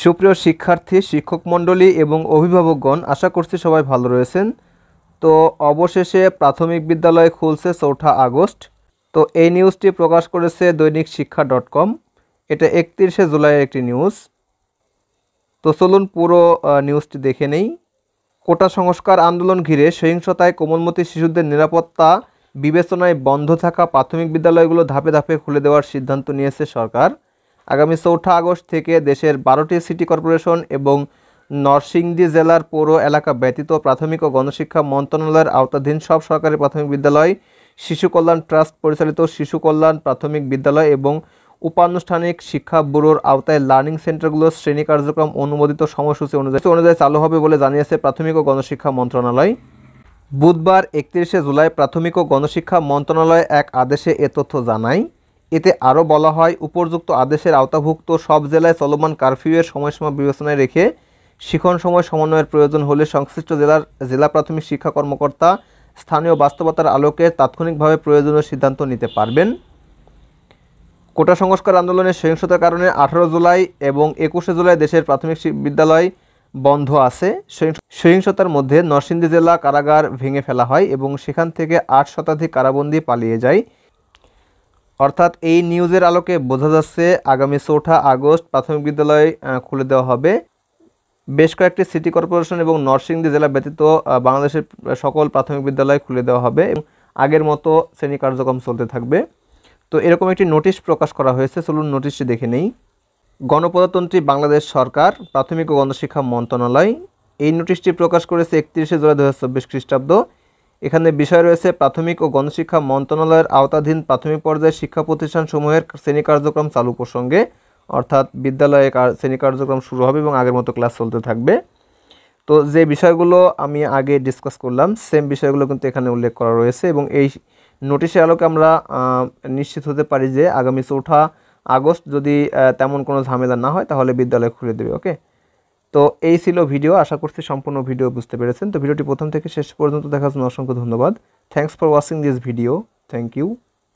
সুপ্রিয় শিক্ষার্থী, শিক্ষক মণ্ডলী এবং অভিভাবকগণ, আশা করছি সবাই ভালো রয়েছেন। তো অবশেষে প্রাথমিক বিদ্যালয় খুলছে 4 আগস্ট। তো এই নিউজটি প্রকাশ করেছে দৈনিক শিক্ষা.com। এটা 31শে জুলাইয়ের একটি নিউজ। তো চলুন পুরো নিউজটি দেখে নেই। কোটা সংস্কার আন্দোলন ঘিরে সহিংসতায় কোমলমতি শিশুদের নিরাপত্তা বিবেচনায় বন্ধ থাকা প্রাথমিক বিদ্যালয়গুলো ধাপে ধাপে খুলে দেওয়ার সিদ্ধান্ত নিয়েছে সরকার। আগামী 4 আগস্ট থেকে দেশের 12টি সিটি কর্পোরেশন এবং নরসিংদী জেলার পৌর এলাকা ব্যতীত প্রাথমিক ও গণশিক্ষা মন্ত্রণালয়ের আওতাধীন সব সরকারি প্রাথমিক বিদ্যালয়, শিশু কল্যাণ ট্রাস্ট পরিচালিত শিশু কল্যাণ প্রাথমিক বিদ্যালয় এবং উপানুষ্ঠানিক শিক্ষা ব্যুরোর আওতায় লার্নিং সেন্টারগুলোর শ্রেণী কার্যক্রম অনুমোদিত সময়সূচি অনুযায়ী চালু হবে বলে জানিয়েছে প্রাথমিক ও গণশিক্ষা মন্ত্রণালয়। বুধবার 31শে জুলাই প্রাথমিক ও গণশিক্ষা মন্ত্রণালয় এক আদেশে এ তথ্য জানায়। এতে আরও বলা হয়, উপর্যুক্ত আদেশের আওতাভুক্ত সব জেলায় চলমান কারফিউয়ের সময়সীমা বিবেচনায় রেখে শিখন সময় সমন্বয়ের প্রয়োজন হলে সংশ্লিষ্ট জেলা প্রাথমিক শিক্ষা কর্মকর্তা স্থানীয় বাস্তবতার আলোকে তাৎক্ষণিকভাবে প্রয়োজনীয় সিদ্ধান্ত নিতে পারবেন। কোটা সংস্কার আন্দোলনের সহিংসতার কারণে 18 জুলাই এবং 21শে জুলাই দেশের প্রাথমিক বিদ্যালয় বন্ধ আছে। সহিংসতার মধ্যে নরসিংদী জেলা কারাগার ভেঙে ফেলা হয় এবং সেখান থেকে 8 শতাধিক কারাবন্দী পালিয়ে যায়। অর্থাৎ এই নিউজের আলোকে বোঝা যাচ্ছে আগামী 4 আগস্ট প্রাথমিক বিদ্যালয় খুলে দেওয়া হবে। বেশ কয়েকটি সিটি কর্পোরেশন এবং নরসিংদী জেলা ব্যতীত বাংলাদেশের সকল প্রাথমিক বিদ্যালয় খুলে দেওয়া হবে এবং আগের মতো শ্রেণী কার্যক্রম চলতে থাকবে। তো এরকম একটি নোটিশ প্রকাশ করা হয়েছে, চলুন নোটিশটি দেখে নেই। গণপ্রজাতন্ত্রী বাংলাদেশ সরকার, প্রাথমিক ও গণশিক্ষা মন্ত্রণালয় এই নোটিশটি প্রকাশ করেছে 31শে জুলাই 2024 খ্রিস্টাব্দ। এখানে বিষয় রয়েছে প্রাথমিক ও গণশিক্ষা মন্ত্রণালয়ের আওতাধীন প্রাথমিক পর্যায়ের শিক্ষা প্রতিষ্ঠানসমূহের শ্রেণী কার্যক্রম চালু প্রসঙ্গে। অর্থাৎ বিদ্যালয়ে শ্রেণী কার্যক্রম শুরু হবে এবং আগের মতো ক্লাস চলতে থাকবে। তো যে বিষয়গুলো আমি আগে ডিসকাস করলাম সেম বিষয়গুলো কিন্তু এখানে উল্লেখ করা রয়েছে এবং এই নোটিশের আলোকে আমরা নিশ্চিত হতে পারি যে আগামী 4 আগস্ট যদি তেমন কোনো ঝামেলা না হয় তাহলে বিদ্যালয় খুলে দেবে। ওকে, তো এই ছিল ভিডিও। আশা করছি সম্পূর্ণ ভিডিও বুঝতে পেরেছেন। তো ভিডিওটি প্রথম থেকে শেষ পর্যন্ত দেখার জন্য অসংখ্য ধন্যবাদ। Thanks for watching this video. Thank you.